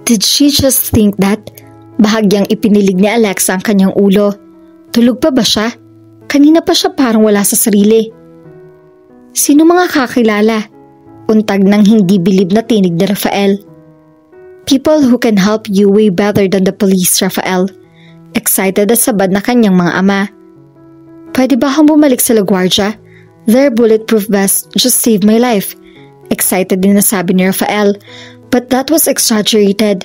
Did she just think that? Bahagyang ipinilig ni Alexa ang kanyang ulo. Tulog pa ba siya? Kanina pa siya parang wala sa sarili. Sino mga kakilala? Untag ng hindi bilib na tinig ni Rafael. People who can help you way better than the police, Rafael. Excited at sabad na kanyang mga ama. Pwede ba akong bumalik sa LaGuardia? Their bulletproof vest just saved my life. Excited din na sabi ni Rafael, but that was exaggerated.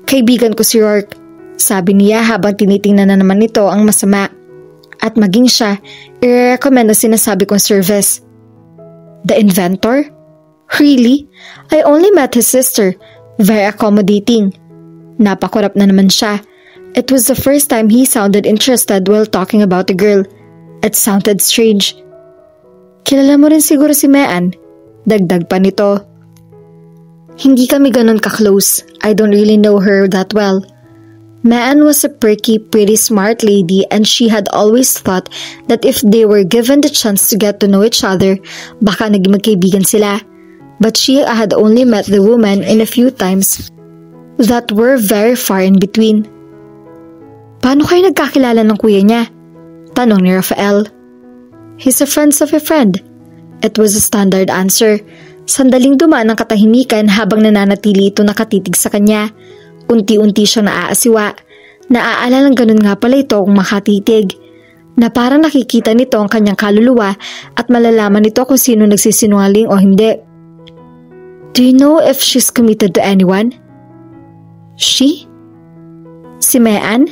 Kaibigan ko si Rourke, sabi niya habang tinitingnan na naman nito ang masama. At maging siya, i-recommend na sinasabi kong service. The inventor? Really? I only met his sister. Very accommodating. Napakurap na naman siya. It was the first time he sounded interested while talking about the girl. It sounded strange. Kilala mo rin siguro si Mean? Dagdag pa nito. Hindi kami ganun ka-close. I don't really know her that well. Mean was a perky, pretty smart lady and she had always thought that if they were given the chance to get to know each other, baka naging magkaibigan sila. But she had only met the woman in a few times that were very far in between. Paano kayo nagkakilala ng kuya niya? Tanong ni Rafael. He's a friend of a friend. It was a standard answer. Sandaling dumaan ang katahimikan habang nananatili ito nakatitig sa kanya. Unti-unti siyang naaasiwa. Naaalalang ganun nga pala ito kung makatitig. Na parang nakikita nito ang kanyang kaluluwa at malalaman nito kung sino nagsisinungaling o hindi. Do you know if she's committed to anyone? She? Si Mean?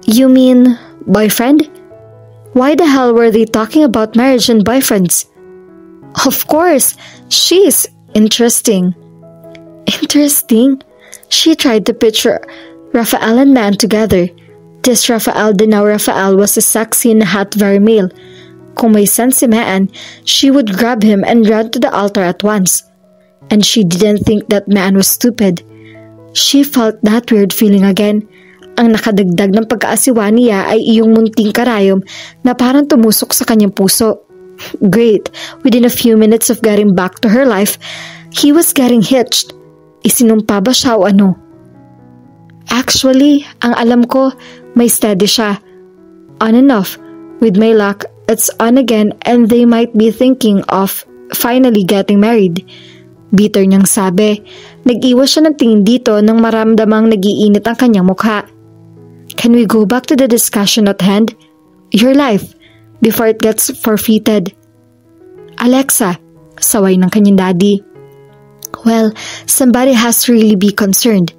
You mean boyfriend? Why the hell were they talking about marriage and boyfriends? Of course, she's interesting. Interesting? She tried to picture Rafael and Mean together. This Rafael de now Rafael was a sexy and hot very male. Kung may sense si Mean, she would grab him and run to the altar at once. And she didn't think that Mean was stupid. She felt that weird feeling again. Ang nakadagdag ng pagkaasiwa niya ay iyong munting karayom na parang tumusok sa kanyang puso. Great, within a few minutes of getting back to her life, he was getting hitched. Isinumpa ba siya o ano? Actually, ang alam ko, may steady siya. On and off. With my luck, it's on again and they might be thinking of finally getting married. Bitter niyang sabi. Nag-iwas siya ng tingin dito nang maramdamang nag-iinit ang kanyang mukha. Can we go back to the discussion at hand? Your life, before it gets forfeited. Alexa, saway ng kanyang daddy. Well, somebody has to really be concerned.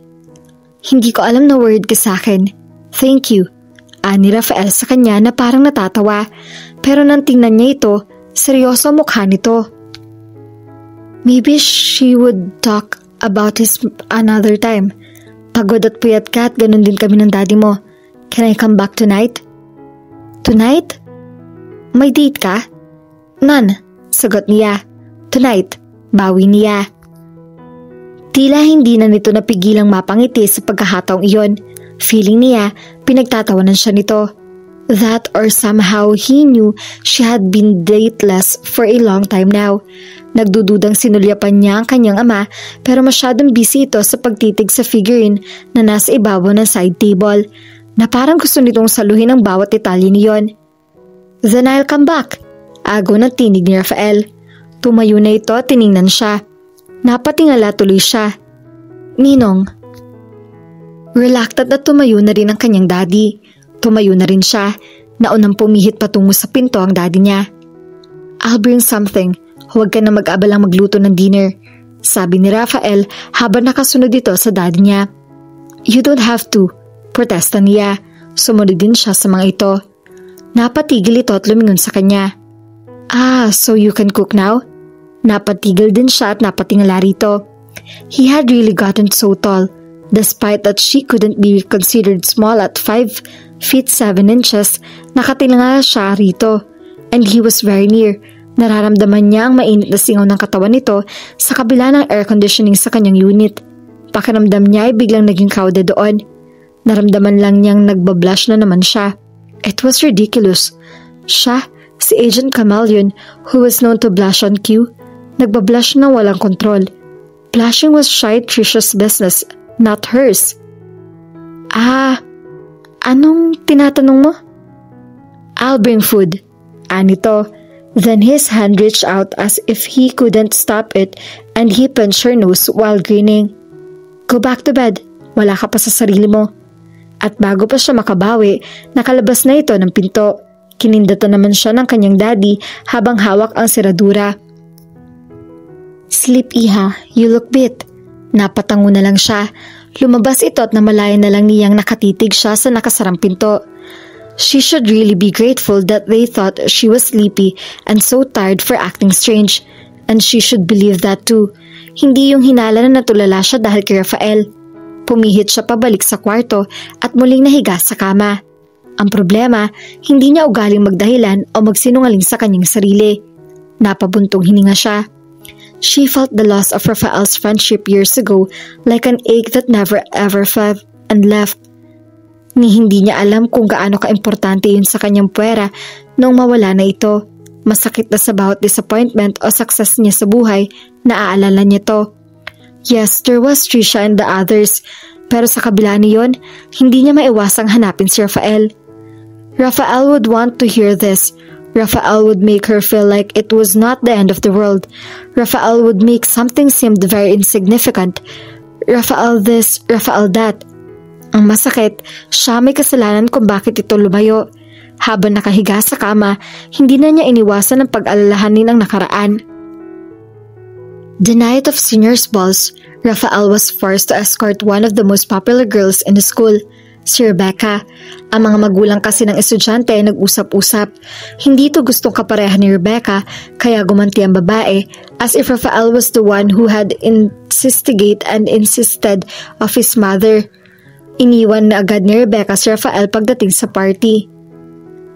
Hindi ko alam na worried ka sa akin. Thank you. Ani Rafael sa kanya na parang natatawa. Pero nang tingnan niya ito, seryoso mukha nito. Maybe she would talk about this another time. Pagod at puyat ka at ganun din kami ng daddy mo. Can I come back tonight? Tonight? May date ka? None, sagot niya. Tonight, bawi niya. Tila hindi na nito napigilang mapangiti sa pagkahataong iyon. Feeling niya, pinagtatawanan siya nito. That or somehow he knew she had been dateless for a long time now. Nagdududang sinulyapan niya ang kanyang ama pero masyadong busy ito sa pagtitig sa figurine na nasa ibabaw ng side table na parang gusto nitong saluhin ang bawat detalye niyon. Then I'll come back. Agaw ng tinig ni Rafael. Tumayo na ito at tiningnan siya. Napatingala tuloy siya. Ninong. Reluctant na tumayo na rin ang kanyang daddy. Tumayo na rin siya. Naunang pumihit patungo sa pinto ang daddy niya. I'll bring something. Huwag ka na mag-abalang magluto ng dinner. Sabi ni Rafael habang nakasunod ito sa daddy niya. You don't have to. Protesta niya. Sumunod din siya sa mga ito. Napatigil ito at lumingon sa kanya. Ah, so you can cook now? Napatigil din siya at napatingala rito. He had really gotten so tall. Despite that she couldn't be considered small at 5 feet 7 inches, nakatingala siya rito. And he was very near. Nararamdaman niya ang mainit na singaw ng katawan nito sa kabila ng air conditioning sa kanyang unit. Pakiramdam niya ay biglang naging crowded doon. Naramdaman lang niyang nagbablush na naman siya. It was ridiculous. Siya, si Agent Chameleon, who was known to blush on cue, nagbablush na walang kontrol. Blushing was shy Tricia's business. not hers. Anong tinatanong mo? I'll bring food. Nito. Then his hand reached out as if he couldn't stop it and he pinched her nose while grinning. Go back to bed. Wala ka pa sa sarili mo. At bago pa siya makabawi, nakalabas na ito ng pinto. Kinindatan naman siya ng kanyang daddy habang hawak ang seradura. Sleep, Iha. You look beat. Napatango na lang siya. Lumabas ito at namalayan na lang niyang nakatitig siya sa nakasarang pinto. She should really be grateful that they thought she was sleepy and so tired for acting strange. And she should believe that too. Hindi yung hinala na natulala siya dahil kay Rafael. Pumihit siya pabalik sa kwarto at muling nahiga sa kama. Ang problema, hindi niya ugaling magdahilan o magsinungaling sa kanyang sarili. Napabuntong hininga siya. She felt the loss of Rafael's friendship years ago like an ache that never ever felt and left. Ni hindi niya alam kung gaano kaimportante yun sa kanyang puwera nung mawala na ito. Masakit na sa bawat disappointment o success niya sa buhay, naaalala niya to. Yes, there was Trisha and the others, pero sa kabila niyon, hindi niya maiwasang hanapin si Rafael. Rafael would want to hear this. Rafael would make her feel like it was not the end of the world. Rafael would make something seem very insignificant. Rafael this, Rafael that. Ang masakit, siya may kasalanan kung bakit ito lumayo. Habang nakahiga sa kama, hindi na niya iniwasan ang pag-alalahanin ang nakaraan. The night of seniors balls, Rafael was forced to escort one of the most popular girls in the school, si Rebecca. Ang mga magulang kasi ng estudyante ay nag-usap-usap. Hindi ito gustong kapareha ni Rebecca, kaya gumanti ang babae, as if Rafael was the one who had insisted of his mother. Iniwan na agad ni Rebecca si Rafael pagdating sa party.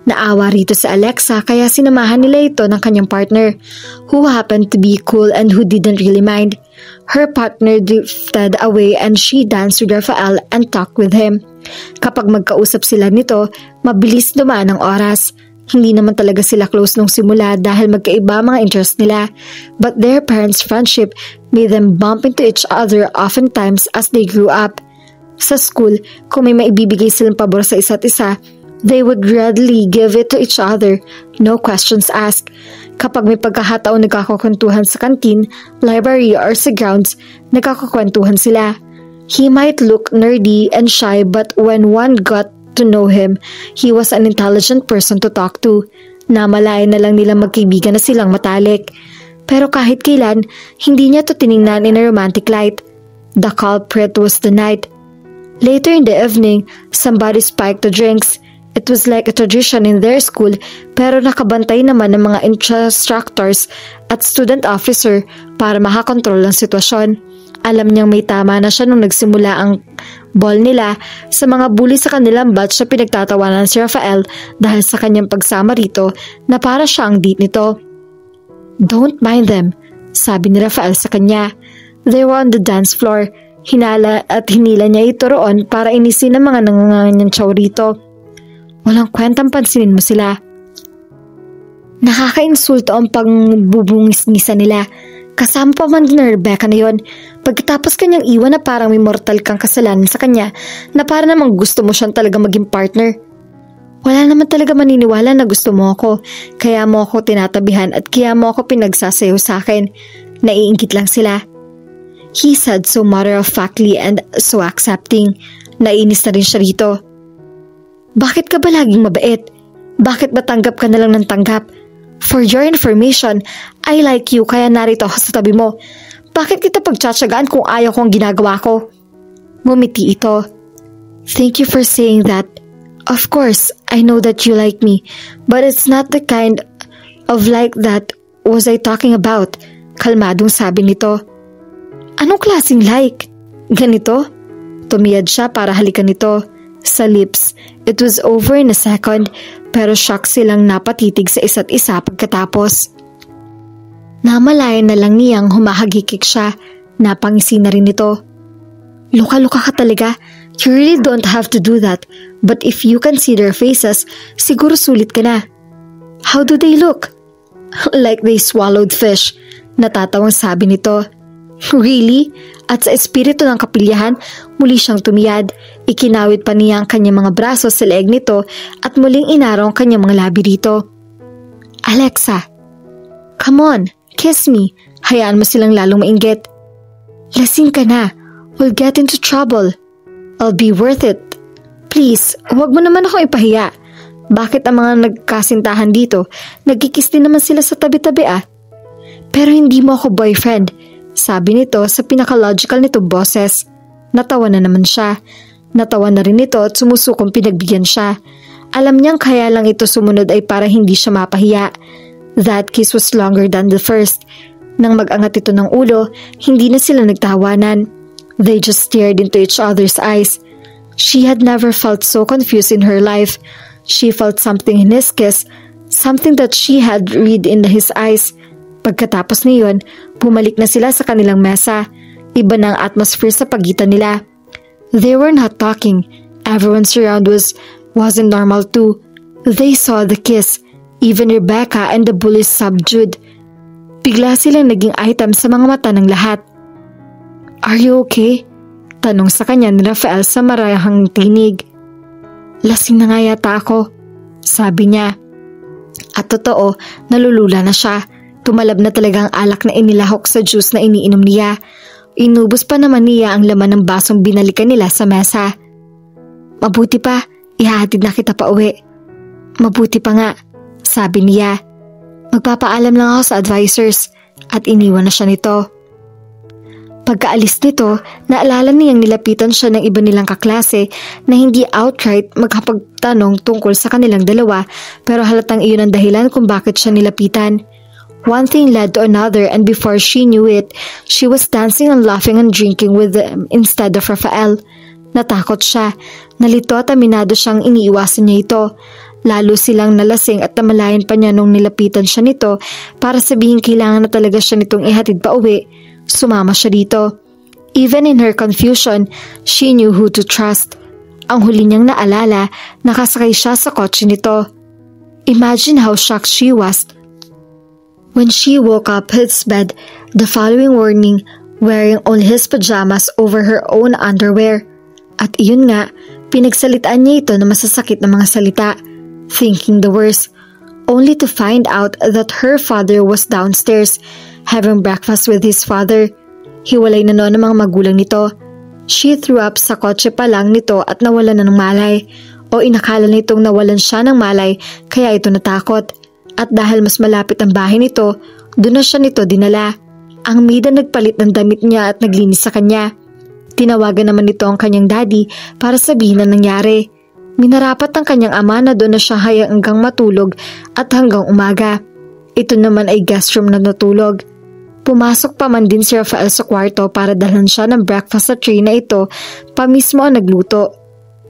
Naawa rito si Alexa kaya sinamahan nila ito ng kanyang partner, who happened to be cool and who didn't really mind. Her partner drifted away and she danced with Rafael and talked with him. Kapag magkausap sila nito, mabilis dumaan ang oras. Hindi naman talaga sila close nung simula dahil magkaiba mga interest nila, but their parents' friendship made them bump into each other oftentimes as they grew up. Sa school, kung may maibibigay silang pabor sa isa't isa, they would readily give it to each other, no questions asked. Kapag may pagkakataon nagkakakwentuhan sa canteen, library or sa grounds, nagkakakwentuhan sila. He might look nerdy and shy but when one got to know him, he was an intelligent person to talk to. Namalayan na lang nilang magkaibigan na silang matalik. Pero kahit kailan, hindi niya to tiningnan in a romantic light. The culprit was the night. Later in the evening, somebody spiked the drinks. It was like a tradition in their school pero nakabantay naman ng mga instructors at student officer para makakontrol ang sitwasyon. Alam niyang may tama na siya nung nagsimula ang ball nila. Sa mga bully sa kanilang batch siya pinagtatawanan si Rafael dahil sa kanyang pagsama rito na para siya ang date nito. Don't mind them, sabi ni Rafael sa kanya. They were on the dance floor. Hinala at hinila niya ito roon para inisin ang mga nanganganyang rito. Walang kwentang pansinin mo sila. Nakakainsulto ang pagbubungis-ngisa nila. Kasama pa man din na Rebecca na yon. Pagkatapos kanyang iwan na parang may mortal kang kasalanan sa kanya na para namang gusto mo siyang talaga maging partner. Wala naman talaga maniniwala na gusto mo ako. Kaya mo ako tinatabihan at kaya mo ako pinagsasayaw sa akin. Naiingit lang sila. He said so matter-of-factly and so accepting. Nainis na rin siya rito. Bakit ka ba laging mabait? Bakit ba tanggap ka na lang ng tanggap? For your information, I like you kaya narito ako sa tabi mo. Bakit kita pagtsatsagaan kung ayaw ko ang ginagawa ko? Ngumiti ito. Thank you for saying that. Of course, I know that you like me, but it's not the kind of like that was I talking about. Kalmadong sabi nito. Anong klaseng like? Ganito? Tumiyad siya para halikan nito. Sa lips, it was over in a second, pero shock silang napatitig sa isa't isa pagkatapos. Namalayan na lang niyang humahagikik siya. Napangisi na rin ito. Luka-luka ka talaga. You really don't have to do that. But if you can see their faces, siguro sulit ka na. How do they look? Like they swallowed fish. Natatawang sabi nito. Really? At sa espiritu ng kapilyahan, muli siyang tumiyad. Ikinawit pa niya ang kanyang mga braso sa leeg nito at muling inaraw ang kanyang mga labi rito. Alexa, come on, kiss me. Hayaan mo silang lalong mainggit. Lasing ka na. We'll get into trouble. I'll be worth it. Please, huwag mo naman ako ipahiya. Bakit ang mga nagkasintahan dito, nagkikiss din naman sila sa tabi-tabi ah? Pero hindi mo ako boyfriend, sabi nito sa pinaka-logical nito boses. Natawa na naman siya. Natawa na rin ito at sumusukong pinagbigyan siya. Alam niyang kaya lang ito sumunod ay para hindi siya mapahiya. That kiss was longer than the first. Nang mag-angat ito ng ulo, hindi na sila nagtawanan. They just stared into each other's eyes. She had never felt so confused in her life. She felt something in his kiss, something that she had read in his eyes. Pagkatapos niyon, bumalik na sila sa kanilang mesa. Iba na ang atmosphere sa pagitan nila. They were not talking. Everyone around wasn't normal too. They saw the kiss. Even Rebecca and the bullies subdued. Bigla silang naging item sa mga mata ng lahat. Are you okay? Tanong sa kanya ni Rafael sa marahang tinig. Lasing na nga yata ako, sabi niya. At totoo, nalulula na siya. Tumalab na talaga ang alak na inilahok sa juice na iniinom niya. Inubos pa naman niya ang laman ng basong binalikan nila sa mesa. Mabuti pa, ihahatid na kita pa uwi. Mabuti pa nga, sabi niya. Magpapaalam lang ako sa advisors at iniwan na siya nito. Pagkaalis nito, naalala niyang nilapitan siya ng iba nilang kaklase na hindi outright magkapagtanong tungkol sa kanilang dalawa pero halatang iyon ang dahilan kung bakit siya nilapitan. One thing led to another and before she knew it, she was dancing and laughing and drinking with them instead of Rafael. Natakot siya, nalito at aminado siyang iniiwasan niya ito. Lalo silang nalasing at namalayan pa niya nung nilapitan siya nito para sabihin kailangan na talaga siya nitong ihatid pa uwi. Sumama siya dito. Even in her confusion, she knew who to trust. Ang huli niyang naalala, nakasakay siya sa kotse nito. Imagine how shocked she was when she woke up his bed the following morning wearing only his pajamas over her own underwear. At iyon nga, pinagsalitaan niya ito na masasakit na mga salita, thinking the worst, only to find out that her father was downstairs having breakfast with his father. Hiwalay na noon ang mga magulang nito. She threw up sa kotse pa lang nito at nawalan na ng malay. O inakala nitong nawalan siya ng malay kaya ito natakot. At dahil mas malapit ang bahay nito, doon na siya nito dinala. Ang maid ang nagpalit ng damit niya at naglinis sa kanya. Tinawagan naman nito ang kanyang daddy para sabihin na nangyari. Minarapat ang kanyang ama na doon na siya hanggang matulog at hanggang umaga. Ito naman ay guest room na natulog. Pumasok pa man din si Rafael sa kwarto para dalhan siya ng breakfast sa tray na ito pa mismo ang nagluto.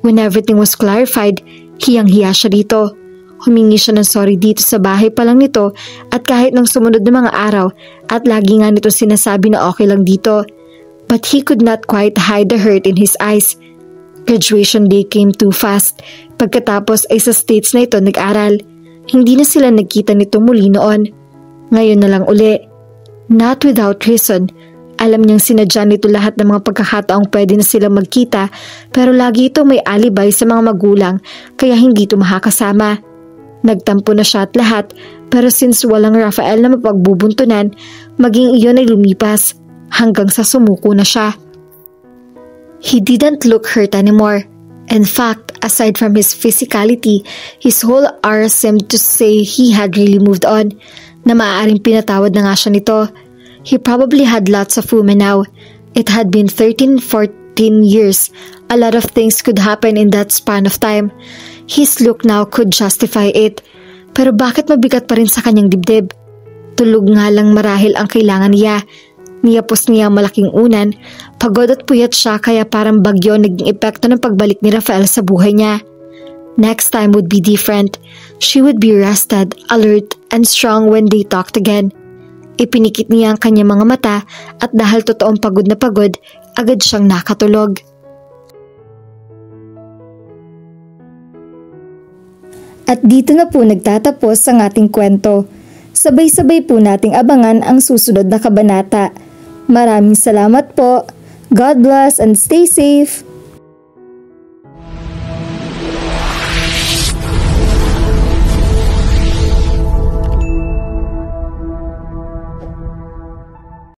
When everything was clarified, hiyang-hiya siya dito. Humingi siya ng sorry dito sa bahay pa lang nito at kahit nang sumunod na mga araw at lagi nga nito sinasabi na okay lang dito. But he could not quite hide the hurt in his eyes. Graduation day came too fast. Pagkatapos ay sa States na ito nag-aral. Hindi na sila nagkita nito muli noon. Ngayon na lang uli. Not without reason. Alam niyang sinadya nito lahat ng mga pagkakataong pwede na sila magkita pero lagi ito may alibay sa mga magulang kaya hindi ito makakasama. Nagtampo na siya at lahat pero since walang Rafael na mapagbubuntunan, maging iyon ay lumipas hanggang sa sumuko na siya. He didn't look hurt anymore. In fact, aside from his physicality, his whole aura seemed to say he had really moved on, na maaaring pinatawad na nga siya nito. He probably had lots of women now. It had been 13-14 years. A lot of things could happen in that span of time. His look now could justify it. Pero bakit mabigat pa rin sa kanyang dibdib? Tulog nga lang marahil ang kailangan niya. Niyapos niya malaking unan. Pagod at puyat siya kaya parang bagyo naging epekto ng pagbalik ni Rafael sa buhay niya. Next time would be different. She would be rested, alert, and strong when they talked again. Ipinikit niya ang kanyang mga mata at dahil totoong pagod na pagod, agad siyang nakatulog. At dito na po nagtatapos ang ating kwento. Sabay-sabay po nating abangan ang susunod na kabanata. Maraming salamat po. God bless and stay safe.